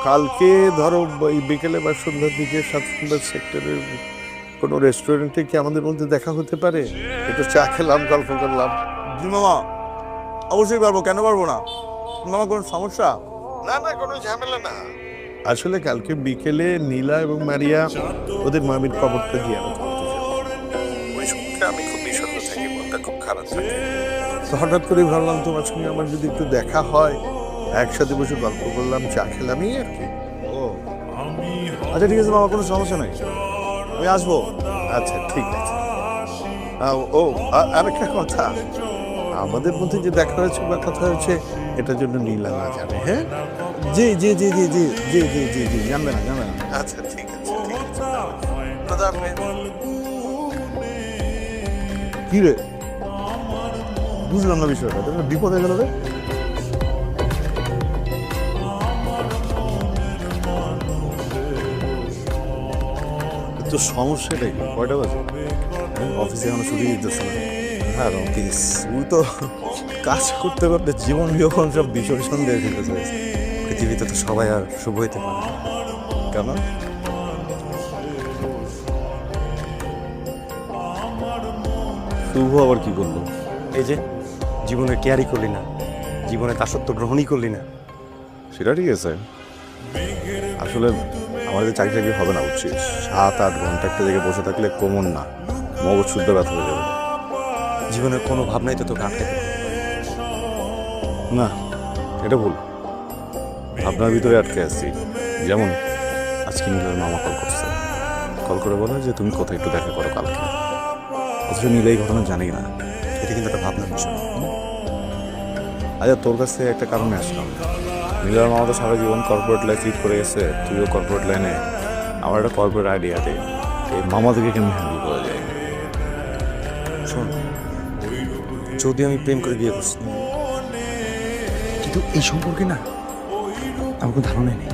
কালকে ধরো এই বিকেলে বা সন্ধ্যার দিকে সাতক্ষীরা সেক্টরের কোনো রেস্টুরেন্টে কি আমাদের মধ্যে দেখা হতে পারে? একটু চা খেলাম, গল্প করলাম। জি মামা, অবশ্যই পারবো, কেন পারবো না? মামা কোনো সমস্যা? না না, কোনো ঝামেলা না। আসলে কালকে বিকেলে নীলা এবং মারিয়া ওদের মামির কবরটা জিয়ারত করতে যাবে। ওই সূত্রে আমি খুব বিষণ্ণ থাকি, মনটা খুব খারাপ থাকে। তো হঠাৎ করে ভাবলাম তোমার সঙ্গে আমার যদি একটু দেখা হয়, একসাথে বসে গল্প করলাম, চা খেলাম, এই আর কি। ও আচ্ছা, ঠিক আছে মামা, কোনো সমস্যা নাই, আমি আসবো। আচ্ছা ঠিক আছে। আরেকটা কথা, আমাদের মধ্যে যে দেখা হয়েছে বা কথা হয়েছে, এটার জন্য নীলা না জানে। হ্যাঁ, জি জি জি জি জি জি জি জি জি জানবে না, জানবে না। আচ্ছা ঠিক আছে, ঠিক আছে। খোদা হাফেজ। কি রে, বুঝলাম না বিষয়টা, তোর বিপদ হয়ে গেল রে। তো সমস্যাটাই কি? কয়টা বাজে? অফিসে এখনো ছুটি দিতেছে না। আর অফিস তুই তো কাজ করতে করতে জীবন যখন সব বিসর্জন দিয়ে দিতে চলেছে। পৃথিবীতে তো সবাই আর শুভ হইতে পারে না। কেন? শুভ আবার কি করলো? এই যে জীবনের কেয়ারই করলি না, জীবনে দাসত্ব গ্রহণই করলি না। সেটা ঠিক আছে, আসলে আমাদের চাকরি চাকরি হবে না, বুঝছিস? 7-8 ঘন্টা একটা জায়গায় বসে থাকলে কোমর না, মগজ শুদ্ধ ব্যথা হয়ে যাবে। জীবনের কোনো ভাবনাই তো তোকে আটকে দেবে না, এটা ভুল। ভাবনার ভিতরে আটকে আছি। যেমন আজকে নীলের মামা কল করছে, কল করে বলে যে তুমি কোথায় একটু দেখা করো কালকে। অথচ নীল এই ঘটনা জানি না। এটা কিন্তু একটা ভাবনার বিষয়। আচ্ছা, তোর কাছে একটা কারণে আসলাম। নীলার মামা তো সারা জীবন কর্পোরেট লাইফ লিড করে গেছে, তুইও কর্পোরেট লাইনে। আমার একটা কর্পোরেট আইডিয়া দে, এই মামাদেরকে কেমন হ্যান্ডেল করা যায়। শোন, যদি আমি প্রেম করে বিয়ে করছি, কিন্তু এই সম্পর্কে না আমার কোনো ধারণাই নেই।